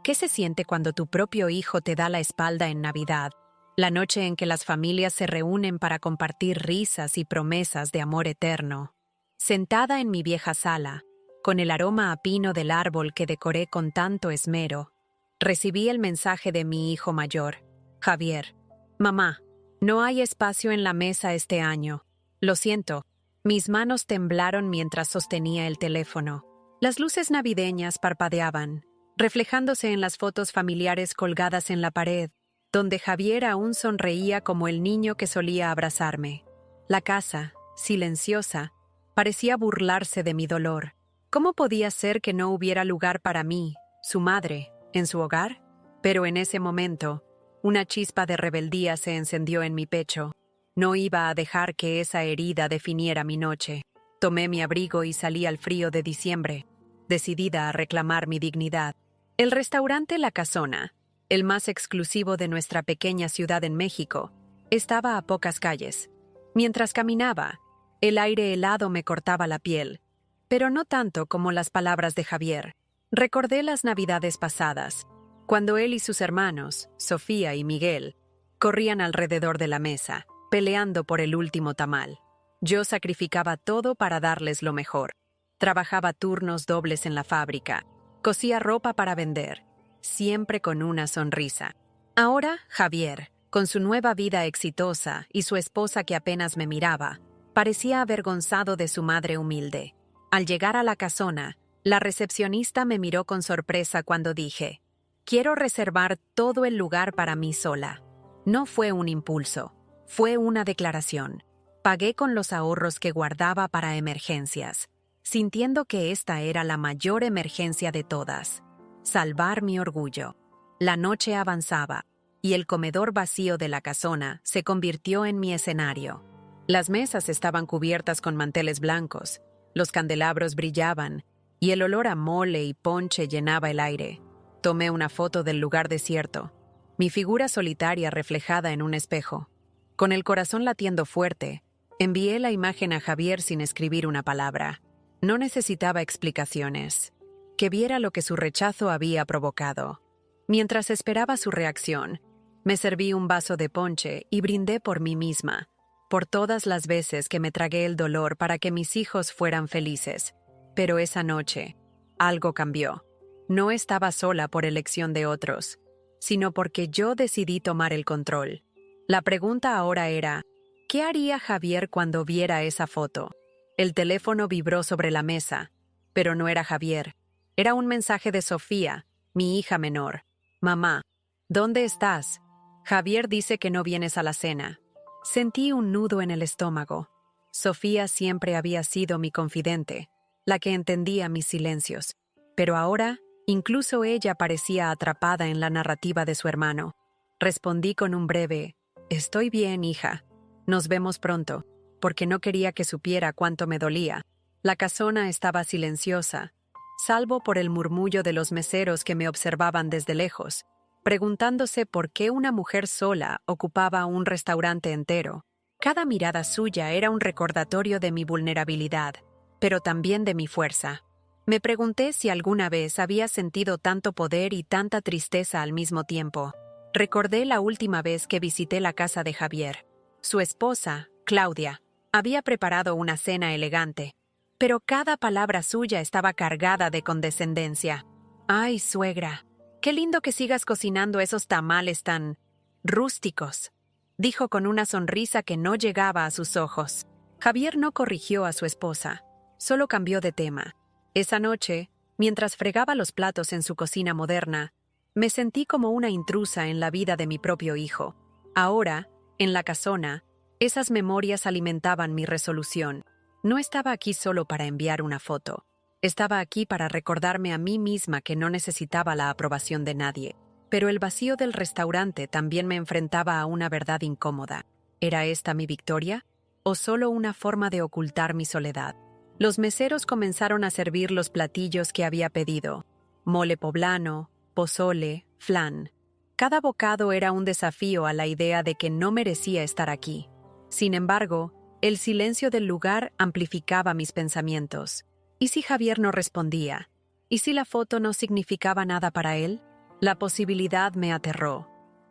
¿Qué se siente cuando tu propio hijo te da la espalda en Navidad? La noche en que las familias se reúnen para compartir risas y promesas de amor eterno. Sentada en mi vieja sala, con el aroma a pino del árbol que decoré con tanto esmero, recibí el mensaje de mi hijo mayor, Javier. Mamá, no hay espacio en la mesa este año. Lo siento. Mis manos temblaron mientras sostenía el teléfono. Las luces navideñas parpadeaban, reflejándose en las fotos familiares colgadas en la pared, donde Javier aún sonreía como el niño que solía abrazarme. La casa, silenciosa, parecía burlarse de mi dolor. ¿Cómo podía ser que no hubiera lugar para mí, su madre, en su hogar? Pero en ese momento, una chispa de rebeldía se encendió en mi pecho. No iba a dejar que esa herida definiera mi noche. Tomé mi abrigo y salí al frío de diciembre, decidida a reclamar mi dignidad. El restaurante La Casona, el más exclusivo de nuestra pequeña ciudad en México, estaba a pocas calles. Mientras caminaba, el aire helado me cortaba la piel, pero no tanto como las palabras de Javier. Recordé las navidades pasadas, cuando él y sus hermanos, Sofía y Miguel, corrían alrededor de la mesa, peleando por el último tamal. Yo sacrificaba todo para darles lo mejor. Trabajaba turnos dobles en la fábrica, cosía ropa para vender, siempre con una sonrisa. Ahora, Javier, con su nueva vida exitosa y su esposa que apenas me miraba, parecía avergonzado de su madre humilde. Al llegar a la casona, la recepcionista me miró con sorpresa cuando dije: «Quiero reservar todo el lugar para mí sola». No fue un impulso, fue una declaración. Pagué con los ahorros que guardaba para emergencias, sintiendo que esta era la mayor emergencia de todas: salvar mi orgullo. La noche avanzaba, y el comedor vacío de la casona se convirtió en mi escenario. Las mesas estaban cubiertas con manteles blancos, los candelabros brillaban, y el olor a mole y ponche llenaba el aire. Tomé una foto del lugar desierto, mi figura solitaria reflejada en un espejo. Con el corazón latiendo fuerte, envié la imagen a Javier sin escribir una palabra. No necesitaba explicaciones. Que viera lo que su rechazo había provocado. Mientras esperaba su reacción, me serví un vaso de ponche y brindé por mí misma, por todas las veces que me tragué el dolor para que mis hijos fueran felices. Pero esa noche, algo cambió. No estaba sola por elección de otros, sino porque yo decidí tomar el control. La pregunta ahora era: ¿qué haría Javier cuando viera esa foto? El teléfono vibró sobre la mesa, pero no era Javier. Era un mensaje de Sofía, mi hija menor. «Mamá, ¿dónde estás? Javier dice que no vienes a la cena». Sentí un nudo en el estómago. Sofía siempre había sido mi confidente, la que entendía mis silencios. Pero ahora, incluso ella parecía atrapada en la narrativa de su hermano. Respondí con un breve: «Estoy bien, hija. Nos vemos pronto», porque no quería que supiera cuánto me dolía. La casona estaba silenciosa, salvo por el murmullo de los meseros que me observaban desde lejos, preguntándose por qué una mujer sola ocupaba un restaurante entero. Cada mirada suya era un recordatorio de mi vulnerabilidad, pero también de mi fuerza. Me pregunté si alguna vez había sentido tanto poder y tanta tristeza al mismo tiempo. Recordé la última vez que visité la casa de Javier. Su esposa, Claudia, había preparado una cena elegante, pero cada palabra suya estaba cargada de condescendencia. «Ay, suegra, qué lindo que sigas cocinando esos tamales tan rústicos», dijo con una sonrisa que no llegaba a sus ojos. Javier no corrigió a su esposa, solo cambió de tema. Esa noche, mientras fregaba los platos en su cocina moderna, me sentí como una intrusa en la vida de mi propio hijo. Ahora, en la casona, esas memorias alimentaban mi resolución. No estaba aquí solo para enviar una foto. Estaba aquí para recordarme a mí misma que no necesitaba la aprobación de nadie. Pero el vacío del restaurante también me enfrentaba a una verdad incómoda. ¿Era esta mi victoria? ¿O solo una forma de ocultar mi soledad? Los meseros comenzaron a servir los platillos que había pedido: mole poblano, pozole, flan. Cada bocado era un desafío a la idea de que no merecía estar aquí. Sin embargo, el silencio del lugar amplificaba mis pensamientos. ¿Y si Javier no respondía? ¿Y si la foto no significaba nada para él? La posibilidad me aterró.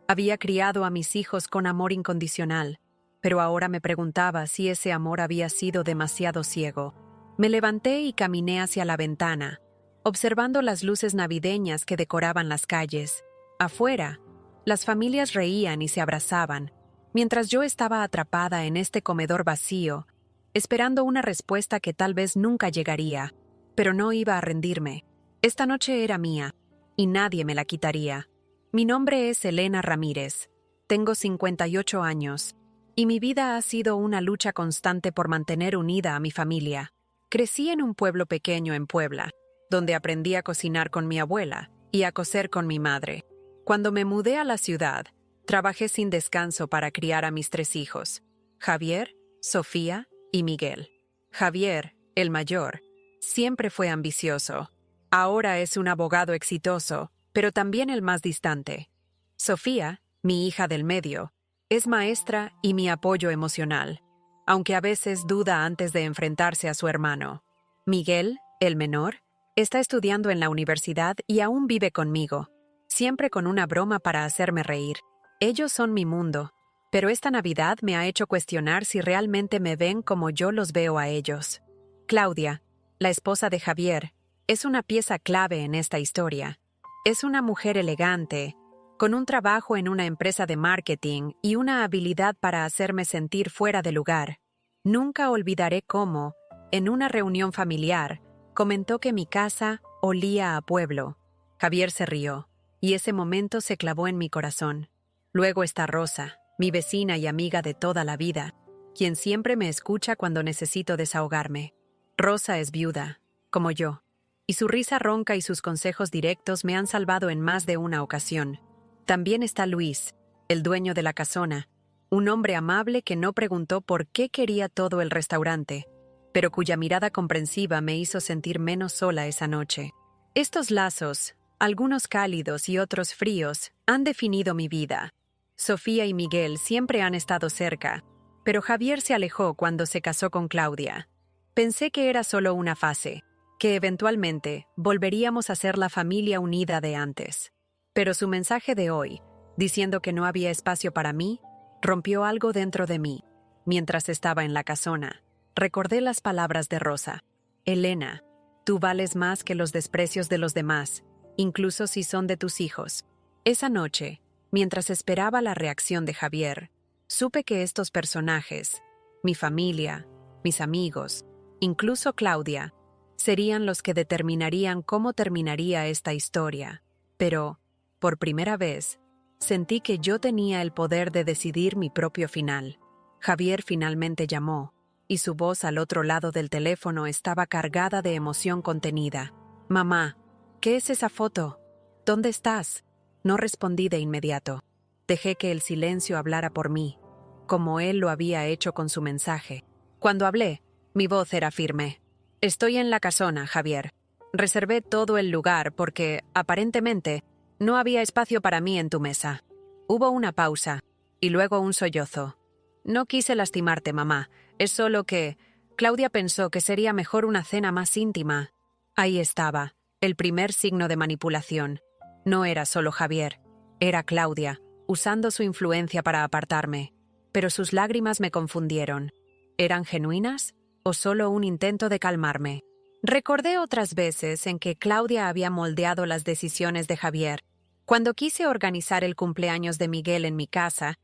Había criado a mis hijos con amor incondicional, pero ahora me preguntaba si ese amor había sido demasiado ciego. Me levanté y caminé hacia la ventana, observando las luces navideñas que decoraban las calles. Afuera, las familias reían y se abrazaban, mientras yo estaba atrapada en este comedor vacío, esperando una respuesta que tal vez nunca llegaría, pero no iba a rendirme. Esta noche era mía, y nadie me la quitaría. Mi nombre es Elena Ramírez. Tengo 58 años, y mi vida ha sido una lucha constante por mantener unida a mi familia. Crecí en un pueblo pequeño en Puebla, donde aprendí a cocinar con mi abuela y a coser con mi madre. Cuando me mudé a la ciudad, trabajé sin descanso para criar a mis 3 hijos, Javier, Sofía y Miguel. Javier, el mayor, siempre fue ambicioso. Ahora es un abogado exitoso, pero también el más distante. Sofía, mi hija del medio, es maestra y mi apoyo emocional, aunque a veces duda antes de enfrentarse a su hermano. Miguel, el menor, está estudiando en la universidad y aún vive conmigo, siempre con una broma para hacerme reír. Ellos son mi mundo, pero esta Navidad me ha hecho cuestionar si realmente me ven como yo los veo a ellos. Claudia, la esposa de Javier, es una pieza clave en esta historia. Es una mujer elegante, con un trabajo en una empresa de marketing y una habilidad para hacerme sentir fuera de lugar. Nunca olvidaré cómo, en una reunión familiar, comentó que mi casa olía a pueblo. Javier se rió, y ese momento se clavó en mi corazón. Luego está Rosa, mi vecina y amiga de toda la vida, quien siempre me escucha cuando necesito desahogarme. Rosa es viuda, como yo, y su risa ronca y sus consejos directos me han salvado en más de una ocasión. También está Luis, el dueño de la casona, un hombre amable que no preguntó por qué quería todo el restaurante, pero cuya mirada comprensiva me hizo sentir menos sola esa noche. Estos lazos, algunos cálidos y otros fríos, han definido mi vida. Sofía y Miguel siempre han estado cerca, pero Javier se alejó cuando se casó con Claudia. Pensé que era solo una fase, que eventualmente volveríamos a ser la familia unida de antes. Pero su mensaje de hoy, diciendo que no había espacio para mí, rompió algo dentro de mí. Mientras estaba en la casona, recordé las palabras de Rosa. Elena, tú vales más que los desprecios de los demás, incluso si son de tus hijos. Esa noche, mientras esperaba la reacción de Javier, supe que estos personajes, mi familia, mis amigos, incluso Claudia, serían los que determinarían cómo terminaría esta historia. Pero, por primera vez, sentí que yo tenía el poder de decidir mi propio final. Javier finalmente llamó, y su voz al otro lado del teléfono estaba cargada de emoción contenida. «Mamá, ¿qué es esa foto? ¿Dónde estás?» No respondí de inmediato. Dejé que el silencio hablara por mí, como él lo había hecho con su mensaje. Cuando hablé, mi voz era firme. «Estoy en la casona, Javier. Reservé todo el lugar porque, aparentemente, no había espacio para mí en tu mesa». Hubo una pausa, y luego un sollozo. «No quise lastimarte, mamá. Es solo que Claudia pensó que sería mejor una cena más íntima». Ahí estaba, el primer signo de manipulación. No era solo Javier, era Claudia, usando su influencia para apartarme. Pero sus lágrimas me confundieron. ¿Eran genuinas o solo un intento de calmarme? Recordé otras veces en que Claudia había moldeado las decisiones de Javier. Cuando quise organizar el cumpleaños de Miguel en mi casa,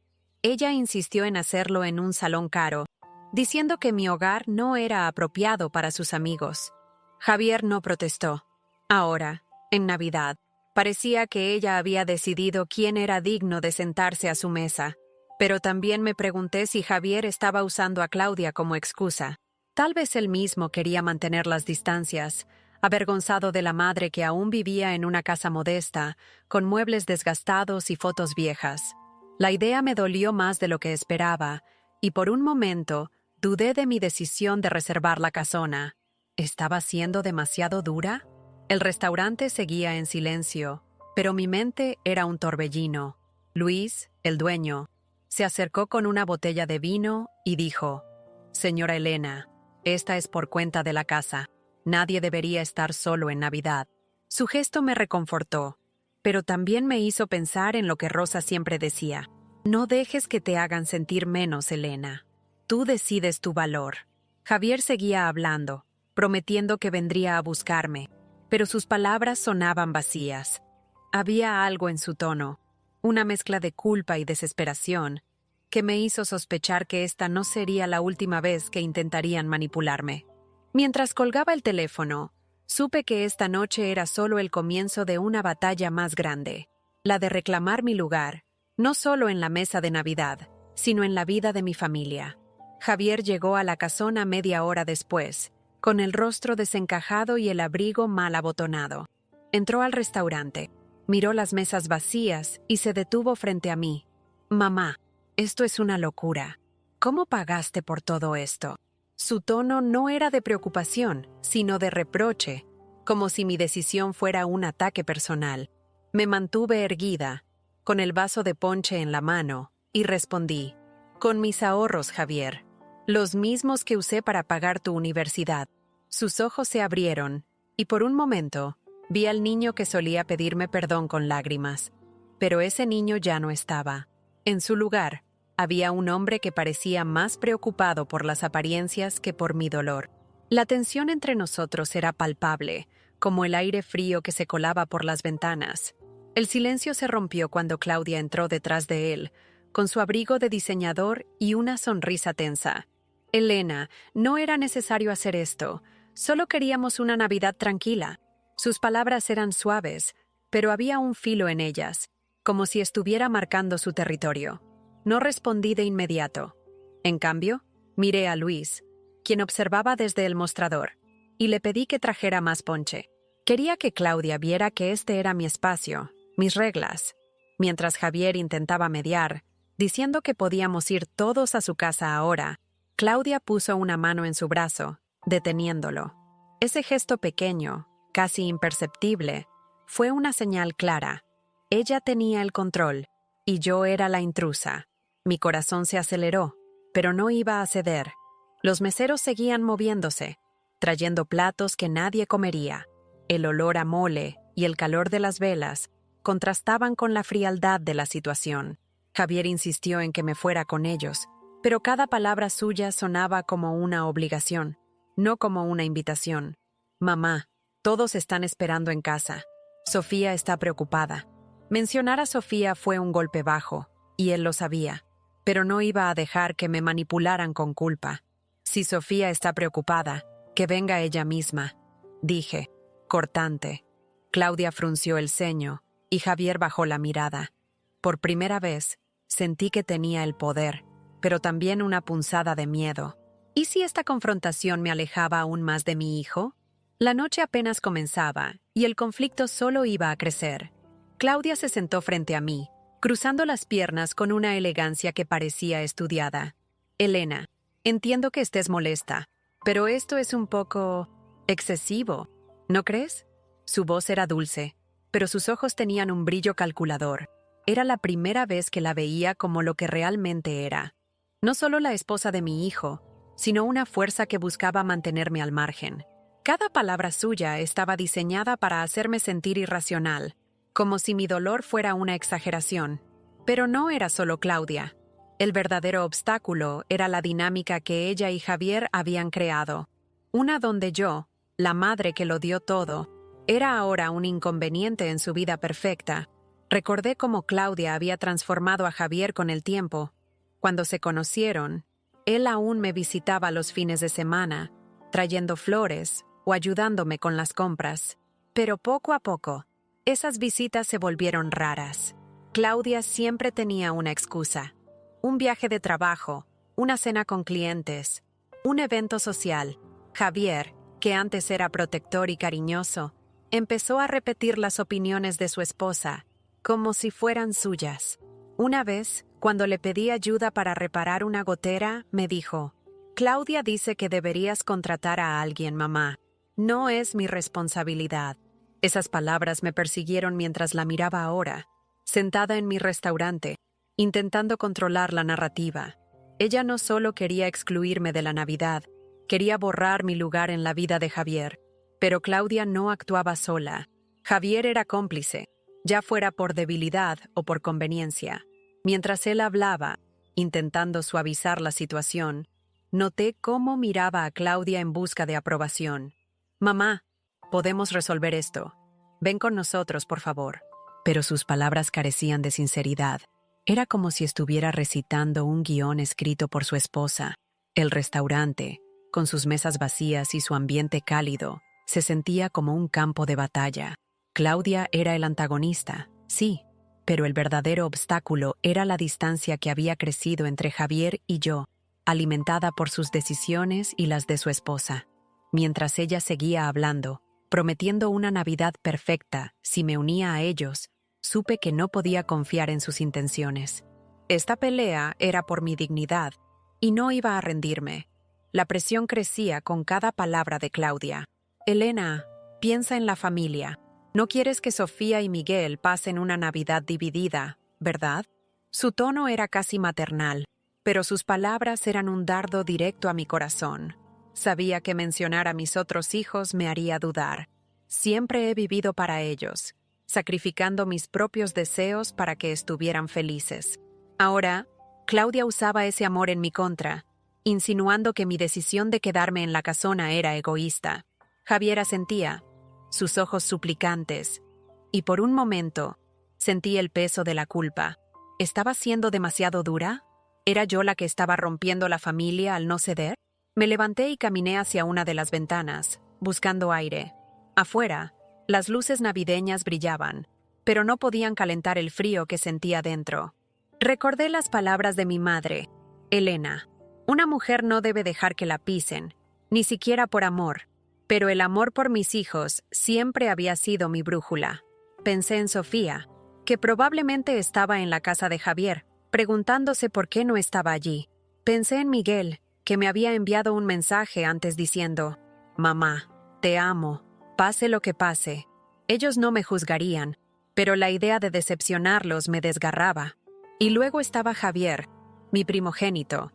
ella insistió en hacerlo en un salón caro, diciendo que mi hogar no era apropiado para sus amigos. Javier no protestó. Ahora, en Navidad, parecía que ella había decidido quién era digno de sentarse a su mesa. Pero también me pregunté si Javier estaba usando a Claudia como excusa. Tal vez él mismo quería mantener las distancias, avergonzado de la madre que aún vivía en una casa modesta, con muebles desgastados y fotos viejas. La idea me dolió más de lo que esperaba, y por un momento dudé de mi decisión de reservar la casona. ¿Estaba siendo demasiado dura? El restaurante seguía en silencio, pero mi mente era un torbellino. Luis, el dueño, se acercó con una botella de vino y dijo: «Señora Elena, esta es por cuenta de la casa. Nadie debería estar solo en Navidad». Su gesto me reconfortó. pero también me hizo pensar en lo que Rosa siempre decía. No dejes que te hagan sentir menos, Elena. Tú decides tu valor. Javier seguía hablando, prometiendo que vendría a buscarme, pero sus palabras sonaban vacías. Había algo en su tono, una mezcla de culpa y desesperación, que me hizo sospechar que esta no sería la última vez que intentarían manipularme. Mientras colgaba el teléfono, supe que esta noche era solo el comienzo de una batalla más grande, la de reclamar mi lugar, no solo en la mesa de Navidad, sino en la vida de mi familia. Javier llegó a la casona media hora después, con el rostro desencajado y el abrigo mal abotonado. Entró al restaurante, miró las mesas vacías y se detuvo frente a mí. «Mamá, esto es una locura. ¿Cómo pagaste por todo esto?» Su tono no era de preocupación, sino de reproche, como si mi decisión fuera un ataque personal. Me mantuve erguida, con el vaso de ponche en la mano, y respondí: «Con mis ahorros, Javier, los mismos que usé para pagar tu universidad». Sus ojos se abrieron, y por un momento vi al niño que solía pedirme perdón con lágrimas. Pero ese niño ya no estaba. En su lugar, había un hombre que parecía más preocupado por las apariencias que por mi dolor. La tensión entre nosotros era palpable, como el aire frío que se colaba por las ventanas. El silencio se rompió cuando Claudia entró detrás de él, con su abrigo de diseñador y una sonrisa tensa. «Elena, no era necesario hacer esto. Solo queríamos una Navidad tranquila». Sus palabras eran suaves, pero había un filo en ellas, como si estuviera marcando su territorio. No respondí de inmediato. En cambio, miré a Luis, quien observaba desde el mostrador, y le pedí que trajera más ponche. Quería que Claudia viera que este era mi espacio, mis reglas. Mientras Javier intentaba mediar, diciendo que podíamos ir todos a su casa ahora, Claudia puso una mano en su brazo, deteniéndolo. Ese gesto pequeño, casi imperceptible, fue una señal clara. Ella tenía el control, y yo era la intrusa. Mi corazón se aceleró, pero no iba a ceder. Los meseros seguían moviéndose, trayendo platos que nadie comería. El olor a mole y el calor de las velas contrastaban con la frialdad de la situación. Javier insistió en que me fuera con ellos, pero cada palabra suya sonaba como una obligación, no como una invitación. «Mamá, todos están esperando en casa. Sofía está preocupada». Mencionar a Sofía fue un golpe bajo, y él lo sabía, pero no iba a dejar que me manipularan con culpa. «Si Sofía está preocupada, que venga ella misma», dije, cortante. Claudia frunció el ceño, y Javier bajó la mirada. Por primera vez, sentí que tenía el poder, pero también una punzada de miedo. ¿Y si esta confrontación me alejaba aún más de mi hijo? La noche apenas comenzaba, y el conflicto solo iba a crecer. Claudia se sentó frente a mí, cruzando las piernas con una elegancia que parecía estudiada. «Elena, entiendo que estés molesta, pero esto es un poco excesivo, ¿no crees?» Su voz era dulce, pero sus ojos tenían un brillo calculador. Era la primera vez que la veía como lo que realmente era. No solo la esposa de mi hijo, sino una fuerza que buscaba mantenerme al margen. Cada palabra suya estaba diseñada para hacerme sentir irracional, como si mi dolor fuera una exageración. Pero no era solo Claudia. El verdadero obstáculo era la dinámica que ella y Javier habían creado. Una donde yo, la madre que lo dio todo, era ahora un inconveniente en su vida perfecta. Recordé cómo Claudia había transformado a Javier con el tiempo. Cuando se conocieron, él aún me visitaba los fines de semana, trayendo flores o ayudándome con las compras. Pero poco a poco, esas visitas se volvieron raras. Claudia siempre tenía una excusa. Un viaje de trabajo, una cena con clientes, un evento social. Javier, que antes era protector y cariñoso, empezó a repetir las opiniones de su esposa, como si fueran suyas. Una vez, cuando le pedí ayuda para reparar una gotera, me dijo: «Claudia dice que deberías contratar a alguien, mamá. No es mi responsabilidad». Esas palabras me persiguieron mientras la miraba ahora, sentada en mi restaurante, intentando controlar la narrativa. Ella no solo quería excluirme de la Navidad, quería borrar mi lugar en la vida de Javier. Pero Claudia no actuaba sola. Javier era cómplice. ya fuera por debilidad o por conveniencia. Mientras él hablaba, intentando suavizar la situación, noté cómo miraba a Claudia en busca de aprobación. «Mamá, podemos resolver esto. Ven con nosotros, por favor». Pero sus palabras carecían de sinceridad. Era como si estuviera recitando un guión escrito por su esposa. El restaurante, con sus mesas vacías y su ambiente cálido, se sentía como un campo de batalla. Claudia era el antagonista, sí, pero el verdadero obstáculo era la distancia que había crecido entre Javier y yo, alimentada por sus decisiones y las de su esposa. Mientras ella seguía hablando, prometiendo una Navidad perfecta si me unía a ellos, supe que no podía confiar en sus intenciones. Esta pelea era por mi dignidad, y no iba a rendirme. La presión crecía con cada palabra de Claudia. «Elena, piensa en la familia. No quieres que Sofía y Miguel pasen una Navidad dividida, ¿verdad?» Su tono era casi maternal, pero sus palabras eran un dardo directo a mi corazón. Sabía que mencionar a mis otros hijos me haría dudar. Siempre he vivido para ellos, sacrificando mis propios deseos para que estuvieran felices. Ahora, Claudia usaba ese amor en mi contra, insinuando que mi decisión de quedarme en la casona era egoísta. Javier asentía, sus ojos suplicantes, y por un momento sentí el peso de la culpa. ¿Estaba siendo demasiado dura? ¿Era yo la que estaba rompiendo la familia al no ceder? Me levanté y caminé hacia una de las ventanas, buscando aire. Afuera, las luces navideñas brillaban, pero no podían calentar el frío que sentía dentro. Recordé las palabras de mi madre, Elena. Una mujer no debe dejar que la pisen, ni siquiera por amor. Pero el amor por mis hijos siempre había sido mi brújula. Pensé en Sofía, que probablemente estaba en la casa de Javier, preguntándose por qué no estaba allí. Pensé en Miguel, que me había enviado un mensaje antes diciendo, «Mamá, te amo, pase lo que pase». Ellos no me juzgarían, pero la idea de decepcionarlos me desgarraba. Y luego estaba Javier, mi primogénito,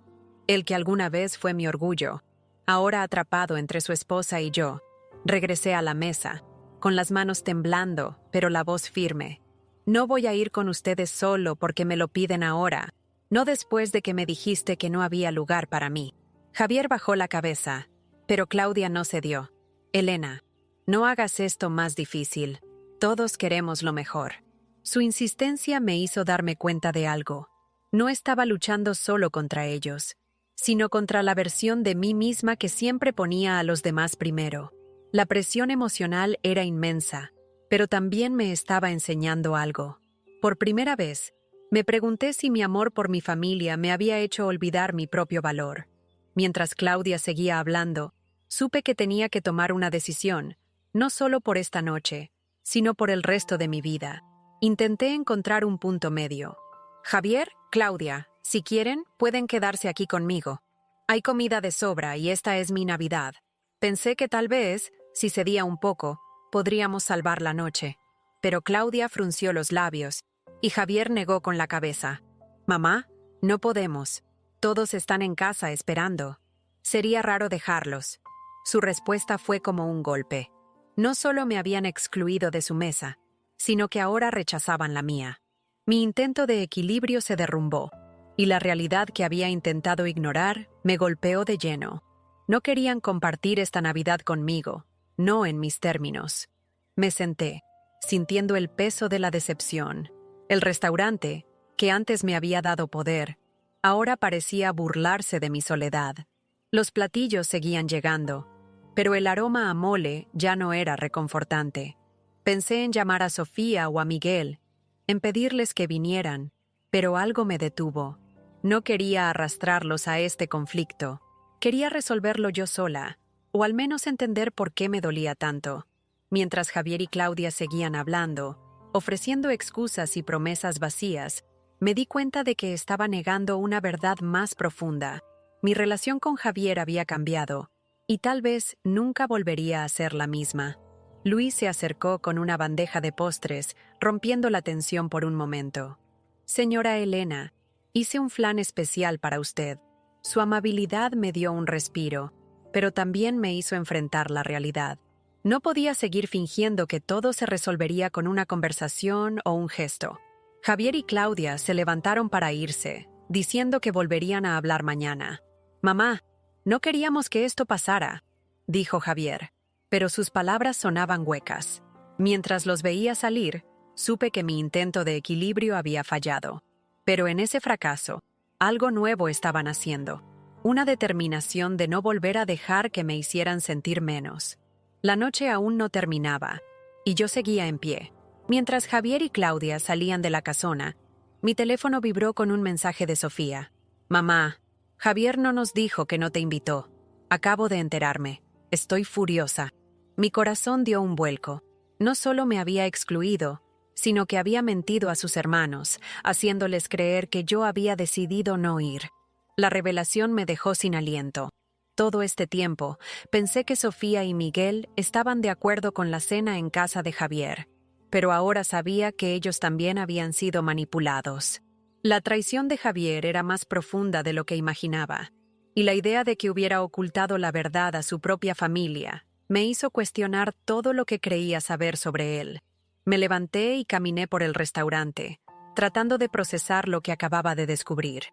el que alguna vez fue mi orgullo. Ahora atrapado entre su esposa y yo, regresé a la mesa, con las manos temblando, pero la voz firme. «No voy a ir con ustedes solo porque me lo piden ahora, no después de que me dijiste que no había lugar para mí». Javier bajó la cabeza, pero Claudia no cedió. «Elena, no hagas esto más difícil. Todos queremos lo mejor». Su insistencia me hizo darme cuenta de algo. No estaba luchando solo contra ellos, sino contra la versión de mí misma que siempre ponía a los demás primero. La presión emocional era inmensa, pero también me estaba enseñando algo. Por primera vez, me pregunté si mi amor por mi familia me había hecho olvidar mi propio valor. Mientras Claudia seguía hablando, supe que tenía que tomar una decisión, no solo por esta noche, sino por el resto de mi vida. Intenté encontrar un punto medio. «Javier, Claudia, si quieren, pueden quedarse aquí conmigo. Hay comida de sobra y esta es mi Navidad». Pensé que tal vez, si cedía un poco, podríamos salvar la noche. Pero Claudia frunció los labios, y Javier negó con la cabeza. «Mamá, no podemos. Todos están en casa esperando. Sería raro dejarlos». Su respuesta fue como un golpe. No solo me habían excluido de su mesa, sino que ahora rechazaban la mía. Mi intento de equilibrio se derrumbó, y la realidad que había intentado ignorar me golpeó de lleno. No querían compartir esta Navidad conmigo, no en mis términos. Me senté, sintiendo el peso de la decepción. El restaurante, que antes me había dado poder, ahora parecía burlarse de mi soledad. Los platillos seguían llegando, pero el aroma a mole ya no era reconfortante. Pensé en llamar a Sofía o a Miguel, en pedirles que vinieran, pero algo me detuvo. No quería arrastrarlos a este conflicto. Quería resolverlo yo sola, o al menos entender por qué me dolía tanto. Mientras Javier y Claudia seguían hablando, ofreciendo excusas y promesas vacías, me di cuenta de que estaba negando una verdad más profunda. Mi relación con Javier había cambiado, y tal vez nunca volvería a ser la misma. Luis se acercó con una bandeja de postres, rompiendo la tensión por un momento. «Señora Elena, hice un flan especial para usted». Su amabilidad me dio un respiro, pero también me hizo enfrentar la realidad. No podía seguir fingiendo que todo se resolvería con una conversación o un gesto. Javier y Claudia se levantaron para irse, diciendo que volverían a hablar mañana. «Mamá, no queríamos que esto pasara», dijo Javier, pero sus palabras sonaban huecas. Mientras los veía salir, supe que mi intento de equilibrio había fallado. Pero en ese fracaso, algo nuevo estaban haciendo. Una determinación de no volver a dejar que me hicieran sentir menos. La noche aún no terminaba, y yo seguía en pie. Mientras Javier y Claudia salían de la casona, mi teléfono vibró con un mensaje de Sofía. «Mamá, Javier no nos dijo que no te invitó. Acabo de enterarme. Estoy furiosa». Mi corazón dio un vuelco. No solo me había excluido, sino que había mentido a sus hermanos, haciéndoles creer que yo había decidido no ir. La revelación me dejó sin aliento. Todo este tiempo, pensé que Sofía y Miguel estaban de acuerdo con la cena en casa de Javier, pero ahora sabía que ellos también habían sido manipulados. La traición de Javier era más profunda de lo que imaginaba, y la idea de que hubiera ocultado la verdad a su propia familia me hizo cuestionar todo lo que creía saber sobre él. Me levanté y caminé por el restaurante, tratando de procesar lo que acababa de descubrir.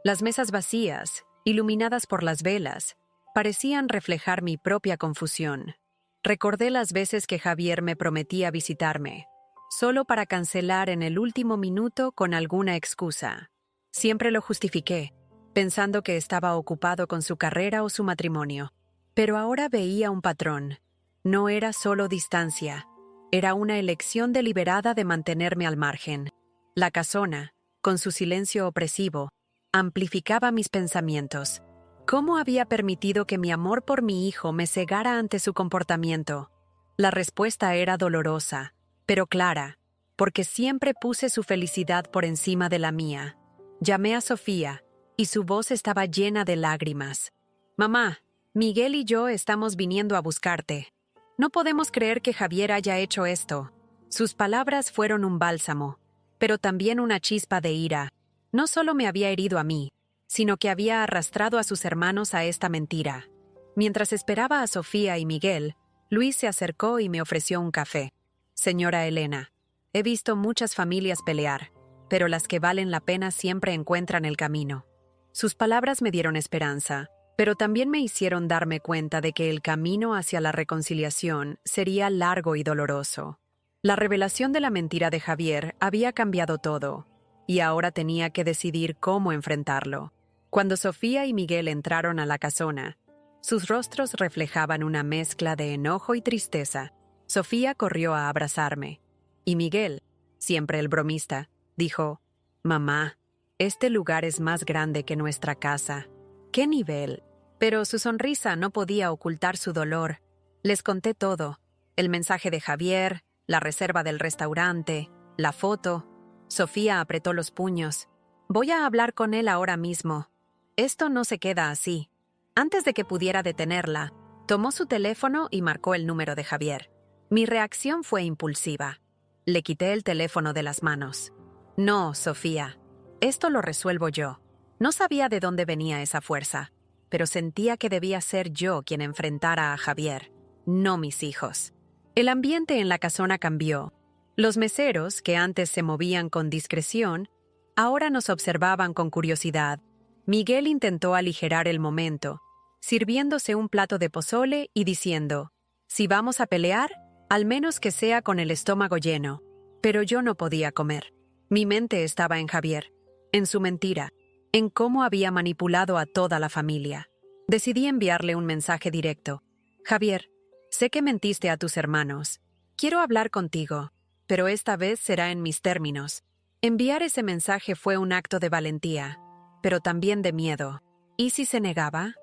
Las mesas vacías, iluminadas por las velas, parecían reflejar mi propia confusión. Recordé las veces que Javier me prometía visitarme, solo para cancelar en el último minuto con alguna excusa. Siempre lo justifiqué, pensando que estaba ocupado con su carrera o su matrimonio. Pero ahora veía un patrón. No era solo distancia, era una elección deliberada de mantenerme al margen. La casona, con su silencio opresivo, amplificaba mis pensamientos. ¿Cómo había permitido que mi amor por mi hijo me cegara ante su comportamiento? La respuesta era dolorosa, pero clara, porque siempre puse su felicidad por encima de la mía. Llamé a Sofía, y su voz estaba llena de lágrimas. «Mamá, Miguel y yo estamos viniendo a buscarte. No podemos creer que Javier haya hecho esto». Sus palabras fueron un bálsamo, pero también una chispa de ira. No solo me había herido a mí, sino que había arrastrado a sus hermanos a esta mentira. Mientras esperaba a Sofía y Miguel, Luis se acercó y me ofreció un café. «Señora Elena, he visto muchas familias pelear, pero las que valen la pena siempre encuentran el camino». Sus palabras me dieron esperanza, pero también me hicieron darme cuenta de que el camino hacia la reconciliación sería largo y doloroso. La revelación de la mentira de Javier había cambiado todo, y ahora tenía que decidir cómo enfrentarlo. Cuando Sofía y Miguel entraron a la casona, sus rostros reflejaban una mezcla de enojo y tristeza. Sofía corrió a abrazarme, y Miguel, siempre el bromista, dijo: «Mamá, este lugar es más grande que nuestra casa». «¿Qué nivel?». Pero su sonrisa no podía ocultar su dolor. Les conté todo: el mensaje de Javier, la reserva del restaurante, la foto. Sofía apretó los puños. «Voy a hablar con él ahora mismo. Esto no se queda así». Antes de que pudiera detenerla, tomó su teléfono y marcó el número de Javier. Mi reacción fue impulsiva. Le quité el teléfono de las manos. «No, Sofía. Esto lo resuelvo yo». No sabía de dónde venía esa fuerza, pero sentía que debía ser yo quien enfrentara a Javier, no mis hijos. El ambiente en la casona cambió. Los meseros, que antes se movían con discreción, ahora nos observaban con curiosidad. Miguel intentó aligerar el momento, sirviéndose un plato de pozole y diciendo: «Si vamos a pelear, al menos que sea con el estómago lleno». Pero yo no podía comer. Mi mente estaba en Javier, en su mentira, en cómo había manipulado a toda la familia. Decidí enviarle un mensaje directo. «Javier, sé que mentiste a tus hermanos. Quiero hablar contigo, pero esta vez será en mis términos». Enviar ese mensaje fue un acto de valentía, pero también de miedo. ¿Y si se negaba?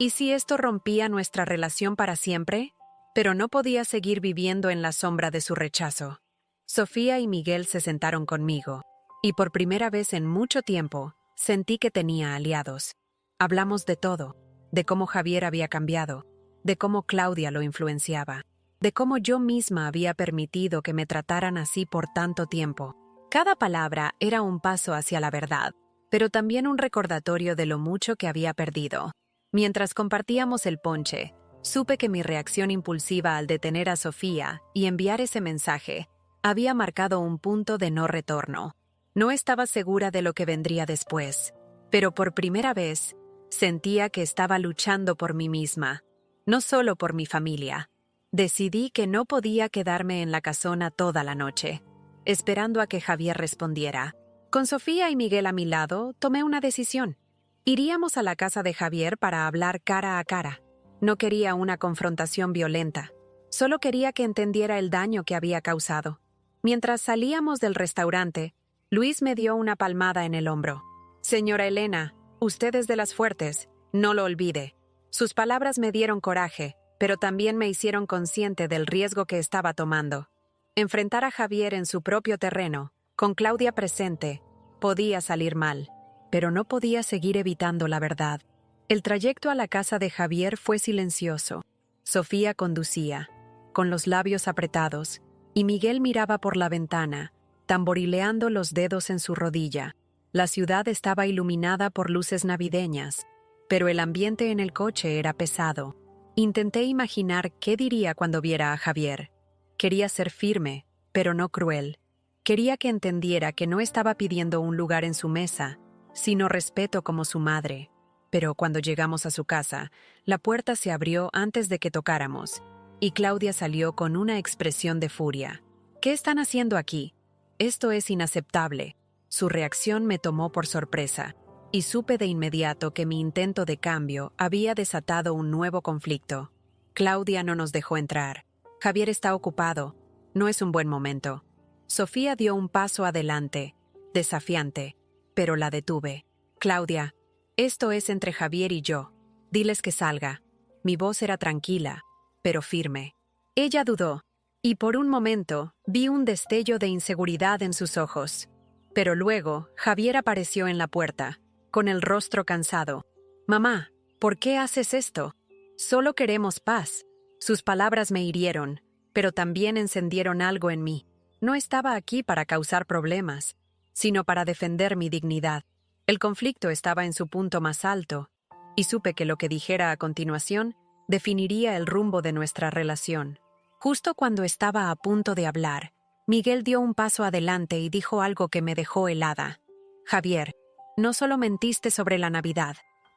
¿Y si esto rompía nuestra relación para siempre? Pero no podía seguir viviendo en la sombra de su rechazo. Sofía y Miguel se sentaron conmigo, y por primera vez en mucho tiempo, sentí que tenía aliados. Hablamos de todo, de cómo Javier había cambiado, de cómo Claudia lo influenciaba, de cómo yo misma había permitido que me trataran así por tanto tiempo. Cada palabra era un paso hacia la verdad, pero también un recordatorio de lo mucho que había perdido. Mientras compartíamos el ponche, Supe que mi reacción impulsiva al detener a Sofía y enviar ese mensaje había marcado un punto de no retorno. No estaba segura de lo que vendría después, pero por primera vez sentía que estaba luchando por mí misma, no solo por mi familia. Decidí que no podía quedarme en la casona toda la noche, esperando a que Javier respondiera. Con Sofía y Miguel a mi lado, tomé una decisión. Iríamos a la casa de Javier para hablar cara a cara. No quería una confrontación violenta, solo quería que entendiera el daño que había causado. Mientras salíamos del restaurante, Luis me dio una palmada en el hombro. Señora Elena, usted es de las fuertes, no lo olvide. Sus palabras me dieron coraje, pero también me hicieron consciente del riesgo que estaba tomando. Enfrentar a Javier en su propio terreno, con Claudia presente, podía salir mal, pero no podía seguir evitando la verdad. El trayecto a la casa de Javier fue silencioso. Sofía conducía, con los labios apretados, y Miguel miraba por la ventana, tamborileando los dedos en su rodilla. La ciudad estaba iluminada por luces navideñas, pero el ambiente en el coche era pesado. Intenté imaginar qué diría cuando viera a Javier. Quería ser firme, pero no cruel. Quería que entendiera que no estaba pidiendo un lugar en su mesa, sino respeto como su madre. Pero cuando llegamos a su casa, la puerta se abrió antes de que tocáramos, y Claudia salió con una expresión de furia. ¿Qué están haciendo aquí? Esto es inaceptable. Su reacción me tomó por sorpresa, y supe de inmediato que mi intento de cambio había desatado un nuevo conflicto. Claudia no nos dejó entrar. Javier está ocupado. No es un buen momento. Sofía dio un paso adelante, desafiante, pero la detuve. Claudia, esto es entre Javier y yo. Diles que salga. Mi voz era tranquila, pero firme. Ella dudó, y por un momento vi un destello de inseguridad en sus ojos. Pero luego Javier apareció en la puerta, con el rostro cansado. «Mamá, ¿por qué haces esto? Solo queremos paz». Sus palabras me hirieron, pero también encendieron algo en mí. No estaba aquí para causar problemas, sino para defender mi dignidad. El conflicto estaba en su punto más alto, y supe que lo que dijera a continuación definiría el rumbo de nuestra relación. Justo cuando estaba a punto de hablar, Miguel dio un paso adelante y dijo algo que me dejó helada. «Javier, no solo mentiste sobre la Navidad,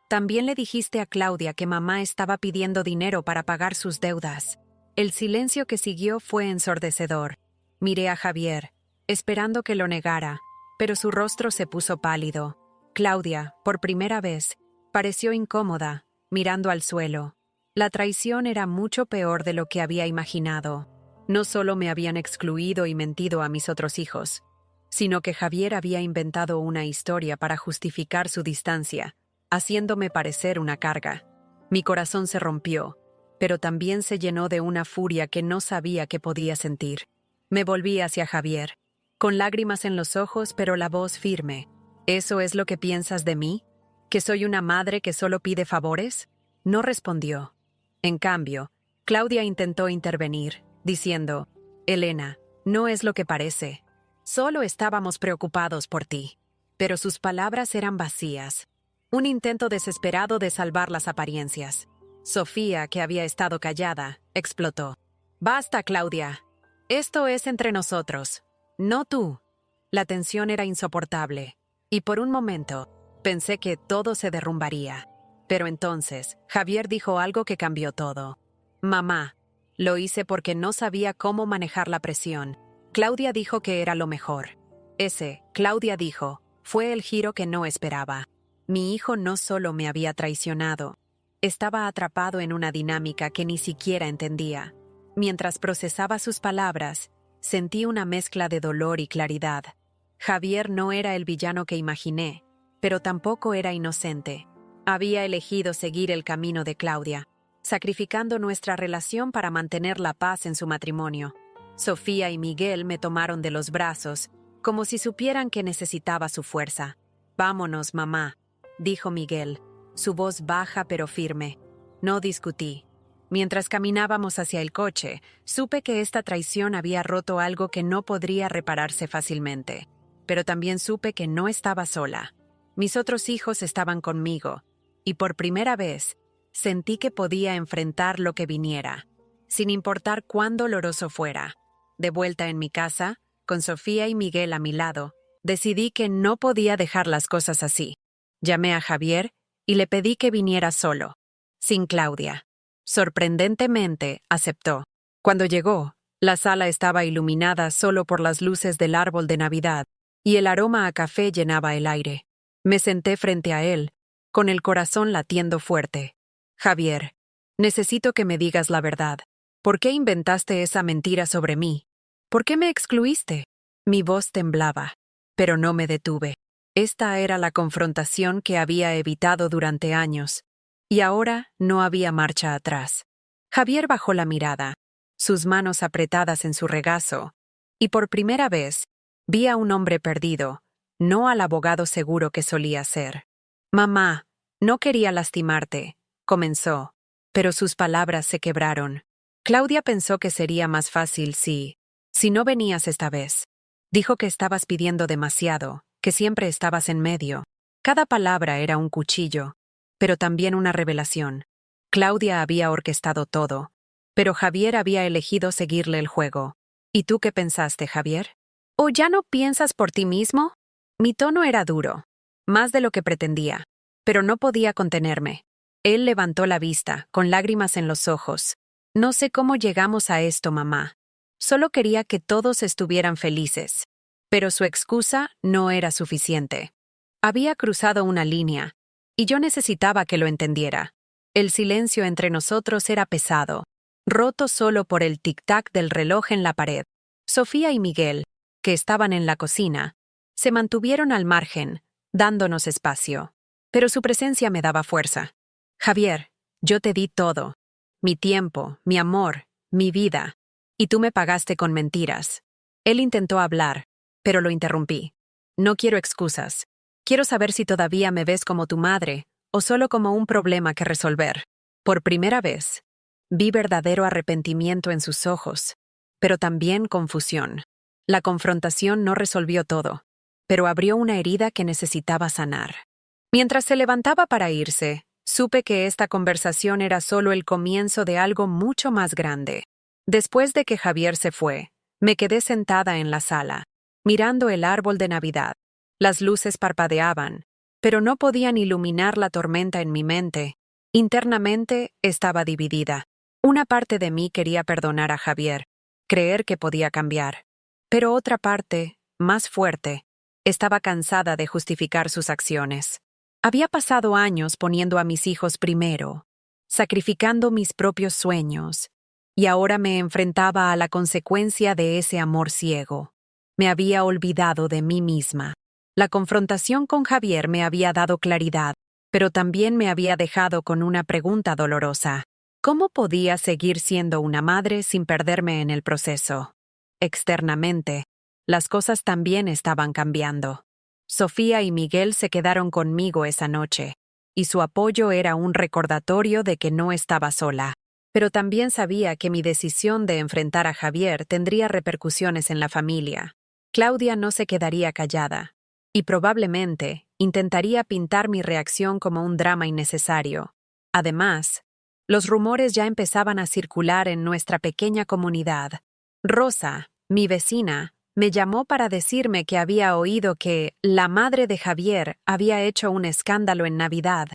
también le dijiste a Claudia que mamá estaba pidiendo dinero para pagar sus deudas». El silencio que siguió fue ensordecedor. Miré a Javier, esperando que lo negara, pero su rostro se puso pálido. Claudia, por primera vez, pareció incómoda, mirando al suelo. La traición era mucho peor de lo que había imaginado. No solo me habían excluido y mentido a mis otros hijos, sino que Javier había inventado una historia para justificar su distancia, haciéndome parecer una carga. Mi corazón se rompió, pero también se llenó de una furia que no sabía que podía sentir. Me volví hacia Javier, con lágrimas en los ojos pero la voz firme. «¿Eso es lo que piensas de mí? ¿Que soy una madre que solo pide favores?» No respondió. En cambio, Claudia intentó intervenir, diciendo: «Elena, no es lo que parece. Solo estábamos preocupados por ti». Pero sus palabras eran vacías. Un intento desesperado de salvar las apariencias. Sofía, que había estado callada, explotó. «Basta, Claudia. Esto es entre nosotros, no tú». La tensión era insoportable, y por un momento pensé que todo se derrumbaría. Pero entonces Javier dijo algo que cambió todo. «Mamá, lo hice porque no sabía cómo manejar la presión. Claudia dijo que era lo mejor». Ese, Claudia dijo, fue el giro que no esperaba. Mi hijo no solo me había traicionado, estaba atrapado en una dinámica que ni siquiera entendía. Mientras procesaba sus palabras, sentí una mezcla de dolor y claridad. Javier no era el villano que imaginé, pero tampoco era inocente. Había elegido seguir el camino de Claudia, sacrificando nuestra relación para mantener la paz en su matrimonio. Sofía y Miguel me tomaron de los brazos, como si supieran que necesitaba su fuerza. «Vámonos, mamá», dijo Miguel, su voz baja pero firme. No discutí. Mientras caminábamos hacia el coche, supe que esta traición había roto algo que no podría repararse fácilmente. Pero también supe que no estaba sola. Mis otros hijos estaban conmigo, y por primera vez Sentí que podía enfrentar lo que viniera, sin importar cuán doloroso fuera. De vuelta en mi casa, con Sofía y Miguel a mi lado, decidí que no podía dejar las cosas así. Llamé a Javier y le pedí que viniera solo, sin Claudia. Sorprendentemente, aceptó. Cuando llegó, la sala estaba iluminada solo por las luces del árbol de Navidad, y el aroma a café llenaba el aire. Me senté frente a él, con el corazón latiendo fuerte. Javier, necesito que me digas la verdad. ¿Por qué inventaste esa mentira sobre mí? ¿Por qué me excluiste? Mi voz temblaba, pero no me detuve. Esta era la confrontación que había evitado durante años, y ahora no había marcha atrás. Javier bajó la mirada, sus manos apretadas en su regazo, y por primera vez vi a un hombre perdido, no al abogado seguro que solía ser. Mamá, no quería lastimarte, comenzó, pero sus palabras se quebraron. Claudia pensó que sería más fácil si no venías esta vez. Dijo que estabas pidiendo demasiado, que siempre estabas en medio. Cada palabra era un cuchillo, pero también una revelación. Claudia había orquestado todo, pero Javier había elegido seguirle el juego. ¿Y tú qué pensaste, Javier? ¿O ya no piensas por ti mismo? Mi tono era duro, más de lo que pretendía, pero no podía contenerme. Él levantó la vista, con lágrimas en los ojos. No sé cómo llegamos a esto, mamá. Solo quería que todos estuvieran felices. Pero su excusa no era suficiente. Había cruzado una línea, y yo necesitaba que lo entendiera. El silencio entre nosotros era pesado, roto solo por el tic-tac del reloj en la pared. Sofía y Miguel, que estaban en la cocina, se mantuvieron al margen, dándonos espacio. Pero su presencia me daba fuerza. Javier, yo te di todo. Mi tiempo, mi amor, mi vida. Y tú me pagaste con mentiras. Él intentó hablar, pero lo interrumpí. No quiero excusas. Quiero saber si todavía me ves como tu madre, o solo como un problema que resolver. Por primera vez, vi verdadero arrepentimiento en sus ojos, pero también confusión. La confrontación no resolvió todo, pero abrió una herida que necesitaba sanar. Mientras se levantaba para irse, supe que esta conversación era solo el comienzo de algo mucho más grande. Después de que Javier se fue, me quedé sentada en la sala, mirando el árbol de Navidad. Las luces parpadeaban, pero no podían iluminar la tormenta en mi mente. Internamente estaba dividida. Una parte de mí quería perdonar a Javier, creer que podía cambiar. Pero otra parte, más fuerte, estaba cansada de justificar sus acciones. Había pasado años poniendo a mis hijos primero, sacrificando mis propios sueños, y ahora me enfrentaba a la consecuencia de ese amor ciego. Me había olvidado de mí misma. La confrontación con Javier me había dado claridad, pero también me había dejado con una pregunta dolorosa. ¿Cómo podía seguir siendo una madre sin perderme en el proceso? Externamente, las cosas también estaban cambiando. Sofía y Miguel se quedaron conmigo esa noche, y su apoyo era un recordatorio de que no estaba sola. Pero también sabía que mi decisión de enfrentar a Javier tendría repercusiones en la familia. Claudia no se quedaría callada, y probablemente intentaría pintar mi reacción como un drama innecesario. Además, los rumores ya empezaban a circular en nuestra pequeña comunidad. Rosa, mi vecina, me llamó para decirme que había oído que la madre de Javier había hecho un escándalo en Navidad.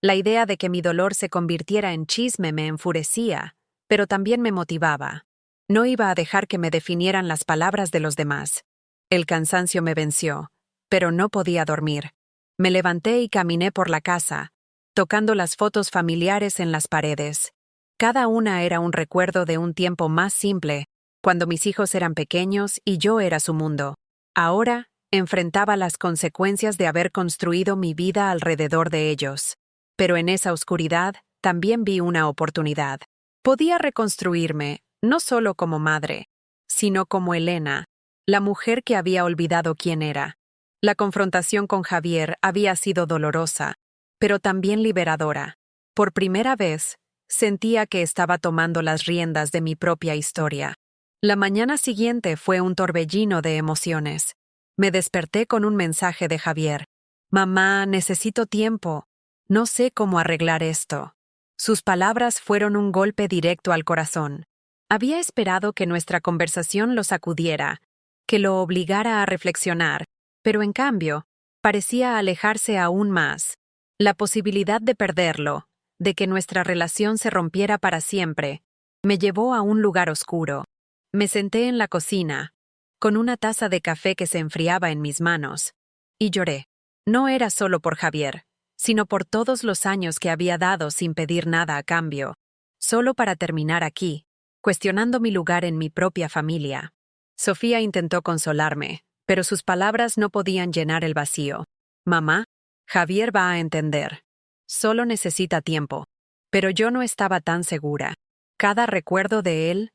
La idea de que mi dolor se convirtiera en chisme me enfurecía, pero también me motivaba. No iba a dejar que me definieran las palabras de los demás. El cansancio me venció, pero no podía dormir. Me levanté y caminé por la casa, tocando las fotos familiares en las paredes. Cada una era un recuerdo de un tiempo más simple, cuando mis hijos eran pequeños y yo era su mundo. Ahora, enfrentaba las consecuencias de haber construido mi vida alrededor de ellos. Pero en esa oscuridad, también vi una oportunidad. Podía reconstruirme, no solo como madre, sino como Elena, la mujer que había olvidado quién era. La confrontación con Javier había sido dolorosa, pero también liberadora. Por primera vez, sentía que estaba tomando las riendas de mi propia historia. La mañana siguiente fue un torbellino de emociones. Me desperté con un mensaje de Javier. Mamá, necesito tiempo. No sé cómo arreglar esto. Sus palabras fueron un golpe directo al corazón. Había esperado que nuestra conversación lo sacudiera, que lo obligara a reflexionar, pero en cambio, parecía alejarse aún más. La posibilidad de perderlo, de que nuestra relación se rompiera para siempre, me llevó a un lugar oscuro. Me senté en la cocina, con una taza de café que se enfriaba en mis manos, y lloré. No era solo por Javier, sino por todos los años que había dado sin pedir nada a cambio, solo para terminar aquí, cuestionando mi lugar en mi propia familia. Sofía intentó consolarme, pero sus palabras no podían llenar el vacío. Mamá, Javier va a entender. Solo necesita tiempo. Pero yo no estaba tan segura. Cada recuerdo de él,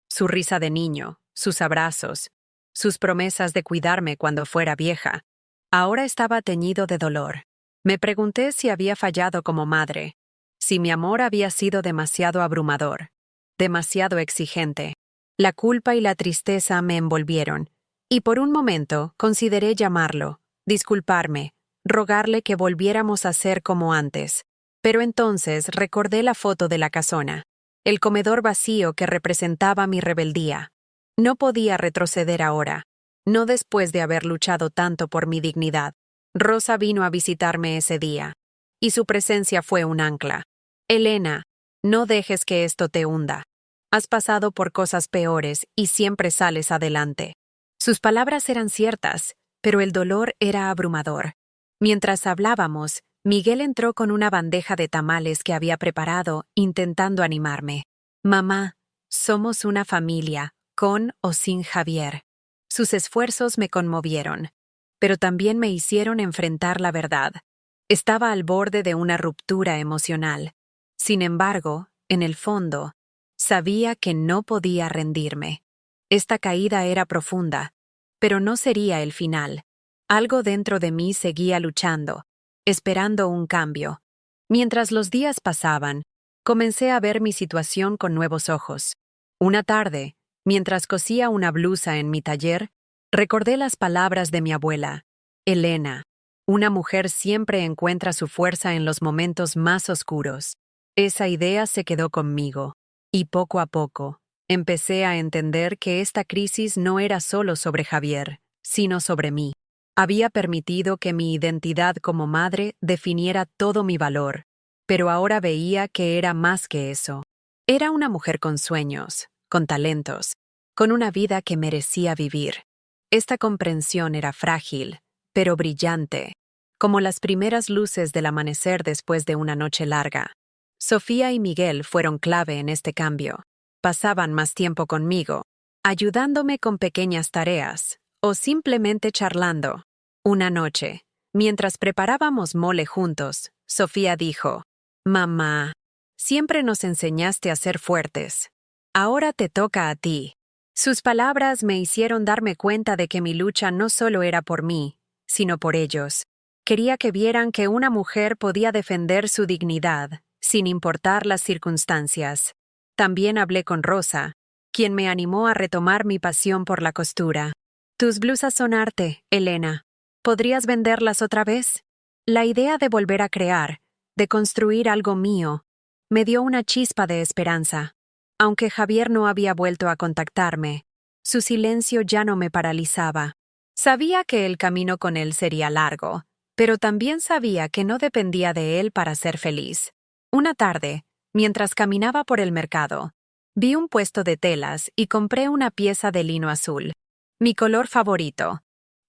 su risa de niño, sus abrazos, sus promesas de cuidarme cuando fuera vieja, ahora estaba teñido de dolor. Me pregunté si había fallado como madre, si mi amor había sido demasiado abrumador, demasiado exigente. La culpa y la tristeza me envolvieron, y por un momento consideré llamarlo, disculparme, rogarle que volviéramos a ser como antes. Pero entonces recordé la foto de la casona, el comedor vacío que representaba mi rebeldía. No podía retroceder ahora, no después de haber luchado tanto por mi dignidad. Rosa vino a visitarme ese día, y su presencia fue un ancla. Elena, no dejes que esto te hunda. Has pasado por cosas peores y siempre sales adelante. Sus palabras eran ciertas, pero el dolor era abrumador. Mientras hablábamos, Miguel entró con una bandeja de tamales que había preparado, intentando animarme. Mamá, somos una familia, con o sin Javier. Sus esfuerzos me conmovieron, pero también me hicieron enfrentar la verdad. Estaba al borde de una ruptura emocional. Sin embargo, en el fondo, sabía que no podía rendirme. Esta caída era profunda, pero no sería el final. Algo dentro de mí seguía luchando, esperando un cambio. Mientras los días pasaban, comencé a ver mi situación con nuevos ojos. Una tarde, mientras cosía una blusa en mi taller, recordé las palabras de mi abuela. Elena, una mujer siempre encuentra su fuerza en los momentos más oscuros. Esa idea se quedó conmigo, y poco a poco, empecé a entender que esta crisis no era solo sobre Javier, sino sobre mí. Había permitido que mi identidad como madre definiera todo mi valor, pero ahora veía que era más que eso. Era una mujer con sueños, con talentos, con una vida que merecía vivir. Esta comprensión era frágil, pero brillante, como las primeras luces del amanecer después de una noche larga. Sofía y Miguel fueron clave en este cambio. Pasaban más tiempo conmigo, ayudándome con pequeñas tareas, o simplemente charlando. Una noche, mientras preparábamos mole juntos, Sofía dijo: «Mamá, siempre nos enseñaste a ser fuertes. Ahora te toca a ti». Sus palabras me hicieron darme cuenta de que mi lucha no solo era por mí, sino por ellos. Quería que vieran que una mujer podía defender su dignidad, sin importar las circunstancias. También hablé con Rosa, quien me animó a retomar mi pasión por la costura. «Tus blusas son arte, Elena. ¿Podrías venderlas otra vez?» La idea de volver a crear, de construir algo mío, me dio una chispa de esperanza. Aunque Javier no había vuelto a contactarme, su silencio ya no me paralizaba. Sabía que el camino con él sería largo, pero también sabía que no dependía de él para ser feliz. Una tarde, mientras caminaba por el mercado, vi un puesto de telas y compré una pieza de lino azul, mi color favorito.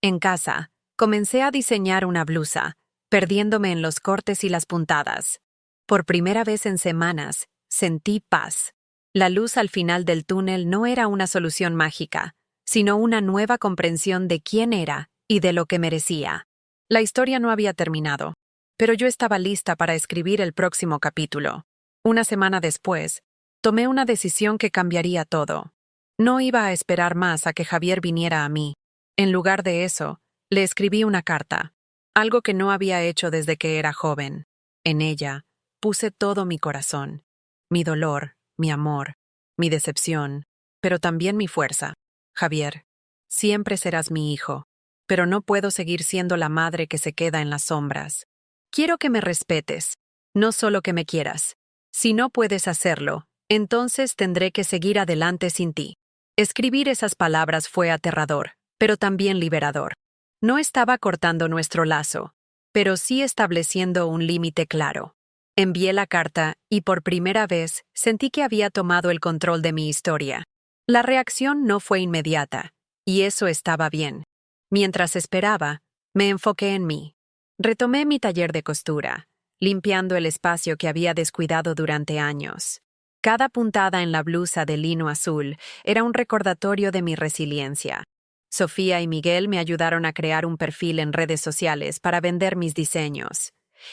En casa, comencé a diseñar una blusa, perdiéndome en los cortes y las puntadas. Por primera vez en semanas, sentí paz. La luz al final del túnel no era una solución mágica, sino una nueva comprensión de quién era y de lo que merecía. La historia no había terminado, pero yo estaba lista para escribir el próximo capítulo. Una semana después, tomé una decisión que cambiaría todo. No iba a esperar más a que Javier viniera a mí. En lugar de eso, le escribí una carta, algo que no había hecho desde que era joven. En ella, puse todo mi corazón, mi dolor, mi amor, mi decepción, pero también mi fuerza. Javier, siempre serás mi hijo, pero no puedo seguir siendo la madre que se queda en las sombras. Quiero que me respetes, no solo que me quieras. Si no puedes hacerlo, entonces tendré que seguir adelante sin ti. Escribir esas palabras fue aterrador, pero también liberador. No estaba cortando nuestro lazo, pero sí estableciendo un límite claro. Envié la carta y por primera vez sentí que había tomado el control de mi historia. La reacción no fue inmediata, y eso estaba bien. Mientras esperaba, me enfoqué en mí. Retomé mi taller de costura, limpiando el espacio que había descuidado durante años. Cada puntada en la blusa de lino azul era un recordatorio de mi resiliencia. Sofía y Miguel me ayudaron a crear un perfil en redes sociales para vender mis diseños.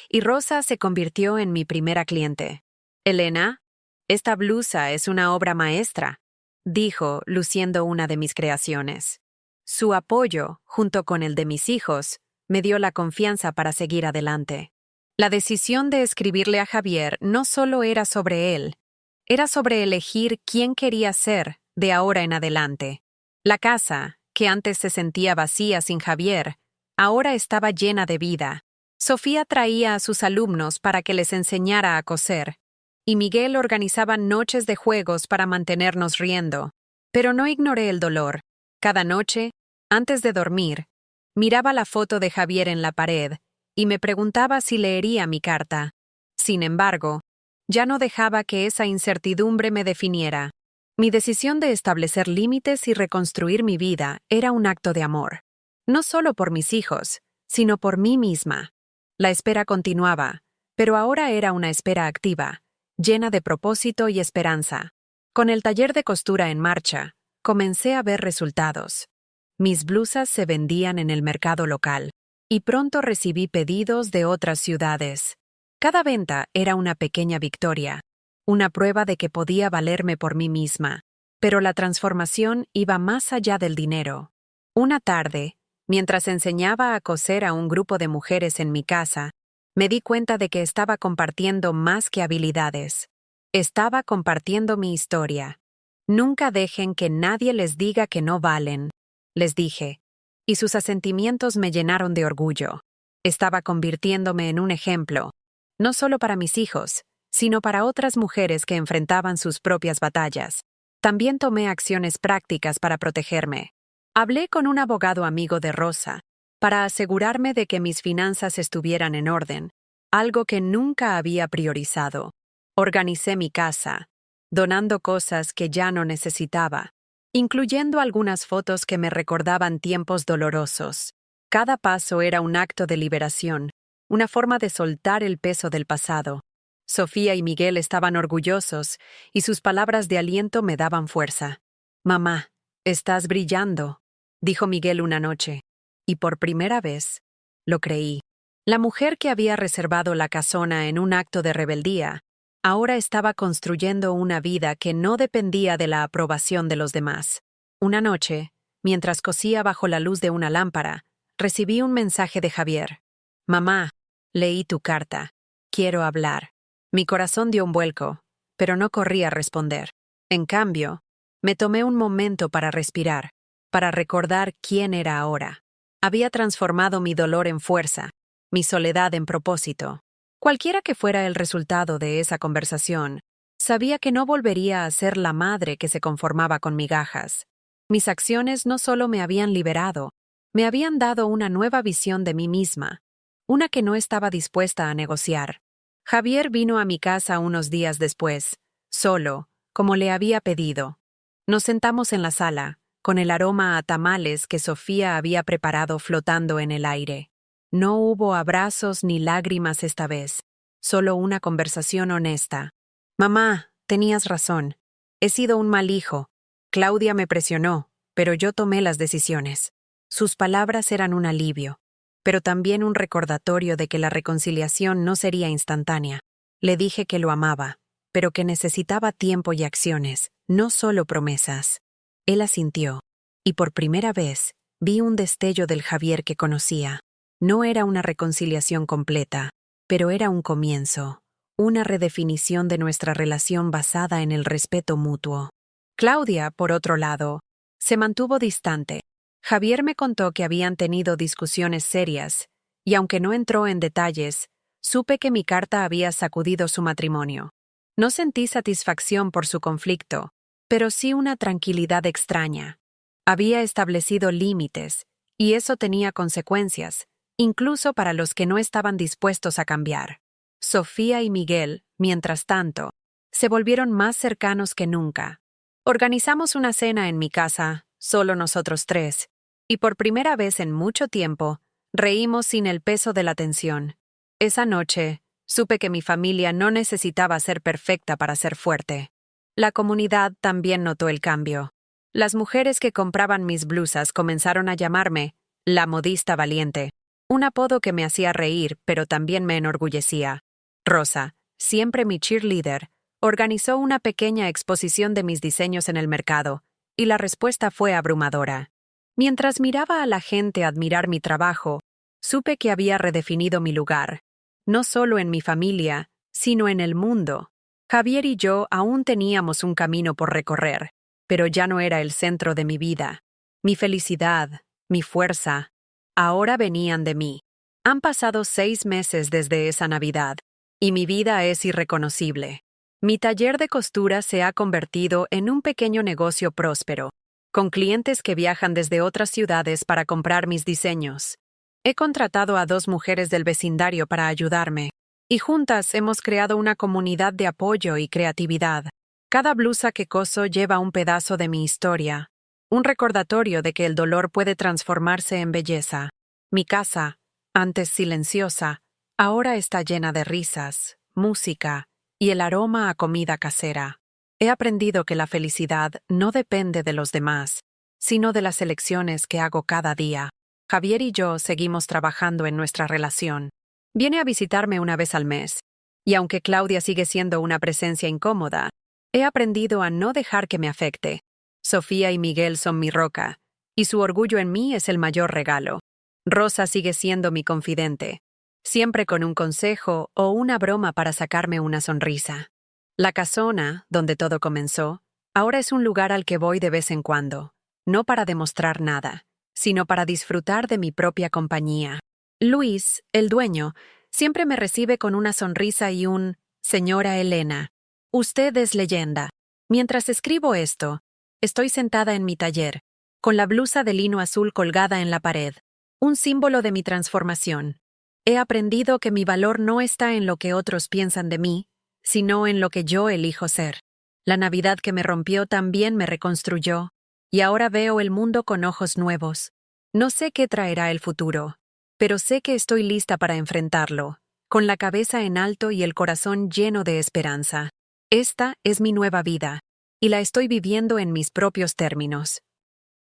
Y Rosa se convirtió en mi primera cliente. «Elena, esta blusa es una obra maestra», dijo, luciendo una de mis creaciones. Su apoyo, junto con el de mis hijos, me dio la confianza para seguir adelante. La decisión de escribirle a Javier no solo era sobre él, era sobre elegir quién quería ser de ahora en adelante. La casa, que antes se sentía vacía sin Javier, ahora estaba llena de vida. Sofía traía a sus alumnos para que les enseñara a coser, y Miguel organizaba noches de juegos para mantenernos riendo. Pero no ignoré el dolor. Cada noche, antes de dormir, miraba la foto de Javier en la pared y me preguntaba si leería mi carta. Sin embargo, ya no dejaba que esa incertidumbre me definiera. Mi decisión de establecer límites y reconstruir mi vida era un acto de amor. No solo por mis hijos, sino por mí misma. La espera continuaba, pero ahora era una espera activa, llena de propósito y esperanza. Con el taller de costura en marcha, comencé a ver resultados. Mis blusas se vendían en el mercado local, y pronto recibí pedidos de otras ciudades. Cada venta era una pequeña victoria, una prueba de que podía valerme por mí misma, pero la transformación iba más allá del dinero. Una tarde, mientras enseñaba a coser a un grupo de mujeres en mi casa, me di cuenta de que estaba compartiendo más que habilidades. Estaba compartiendo mi historia. Nunca dejen que nadie les diga que no valen, les dije, y sus asentimientos me llenaron de orgullo. Estaba convirtiéndome en un ejemplo, no solo para mis hijos, sino para otras mujeres que enfrentaban sus propias batallas. También tomé acciones prácticas para protegerme. Hablé con un abogado amigo de Rosa, para asegurarme de que mis finanzas estuvieran en orden, algo que nunca había priorizado. Organicé mi casa, donando cosas que ya no necesitaba, incluyendo algunas fotos que me recordaban tiempos dolorosos. Cada paso era un acto de liberación, una forma de soltar el peso del pasado. Sofía y Miguel estaban orgullosos y sus palabras de aliento me daban fuerza. «Mamá, estás brillando», dijo Miguel una noche, y por primera vez, lo creí. La mujer que había reservado la casona en un acto de rebeldía, ahora estaba construyendo una vida que no dependía de la aprobación de los demás. Una noche, mientras cosía bajo la luz de una lámpara, recibí un mensaje de Javier. «Mamá, leí tu carta. Quiero hablar». Mi corazón dio un vuelco, pero no corrí a responder. En cambio, me tomé un momento para respirar, para recordar quién era ahora. Había transformado mi dolor en fuerza, mi soledad en propósito. Cualquiera que fuera el resultado de esa conversación, sabía que no volvería a ser la madre que se conformaba con migajas. Mis acciones no solo me habían liberado, me habían dado una nueva visión de mí misma, una que no estaba dispuesta a negociar. Javier vino a mi casa unos días después, solo, como le había pedido. Nos sentamos en la sala, con el aroma a tamales que Sofía había preparado flotando en el aire. No hubo abrazos ni lágrimas esta vez, solo una conversación honesta. «Mamá, tenías razón. He sido un mal hijo. Claudia me presionó, pero yo tomé las decisiones». Sus palabras eran un alivio, pero también un recordatorio de que la reconciliación no sería instantánea. Le dije que lo amaba, pero que necesitaba tiempo y acciones, no solo promesas. Él asintió, y por primera vez vi un destello del Javier que conocía. No era una reconciliación completa, pero era un comienzo, una redefinición de nuestra relación basada en el respeto mutuo. Claudia, por otro lado, se mantuvo distante. Javier me contó que habían tenido discusiones serias, y aunque no entró en detalles, supe que mi carta había sacudido su matrimonio. No sentí satisfacción por su conflicto, pero sí una tranquilidad extraña. Había establecido límites, y eso tenía consecuencias, incluso para los que no estaban dispuestos a cambiar. Sofía y Miguel, mientras tanto, se volvieron más cercanos que nunca. Organizamos una cena en mi casa, solo nosotros tres, y por primera vez en mucho tiempo, reímos sin el peso de la tensión. Esa noche, supe que mi familia no necesitaba ser perfecta para ser fuerte. La comunidad también notó el cambio. Las mujeres que compraban mis blusas comenzaron a llamarme la modista valiente, un apodo que me hacía reír, pero también me enorgullecía. Rosa, siempre mi cheerleader, organizó una pequeña exposición de mis diseños en el mercado, y la respuesta fue abrumadora. Mientras miraba a la gente admirar mi trabajo, supe que había redefinido mi lugar, no solo en mi familia, sino en el mundo. Javier y yo aún teníamos un camino por recorrer, pero ya no era el centro de mi vida. Mi felicidad, mi fuerza, ahora venían de mí. Han pasado 6 meses desde esa Navidad, y mi vida es irreconocible. Mi taller de costura se ha convertido en un pequeño negocio próspero, con clientes que viajan desde otras ciudades para comprar mis diseños. He contratado a 2 mujeres del vecindario para ayudarme, y juntas hemos creado una comunidad de apoyo y creatividad. Cada blusa que coso lleva un pedazo de mi historia, un recordatorio de que el dolor puede transformarse en belleza. Mi casa, antes silenciosa, ahora está llena de risas, música y el aroma a comida casera. He aprendido que la felicidad no depende de los demás, sino de las elecciones que hago cada día. Javier y yo seguimos trabajando en nuestra relación. Viene a visitarme una vez al mes, y aunque Claudia sigue siendo una presencia incómoda, he aprendido a no dejar que me afecte. Sofía y Miguel son mi roca, y su orgullo en mí es el mayor regalo. Rosa sigue siendo mi confidente, siempre con un consejo o una broma para sacarme una sonrisa. La casona, donde todo comenzó, ahora es un lugar al que voy de vez en cuando, no para demostrar nada, sino para disfrutar de mi propia compañía. Luis, el dueño, siempre me recibe con una sonrisa y un «Señora Elena, usted es leyenda». Mientras escribo esto, estoy sentada en mi taller, con la blusa de lino azul colgada en la pared, un símbolo de mi transformación. He aprendido que mi valor no está en lo que otros piensan de mí, sino en lo que yo elijo ser. La Navidad que me rompió también me reconstruyó, y ahora veo el mundo con ojos nuevos. No sé qué traerá el futuro, pero sé que estoy lista para enfrentarlo, con la cabeza en alto y el corazón lleno de esperanza. Esta es mi nueva vida, y la estoy viviendo en mis propios términos.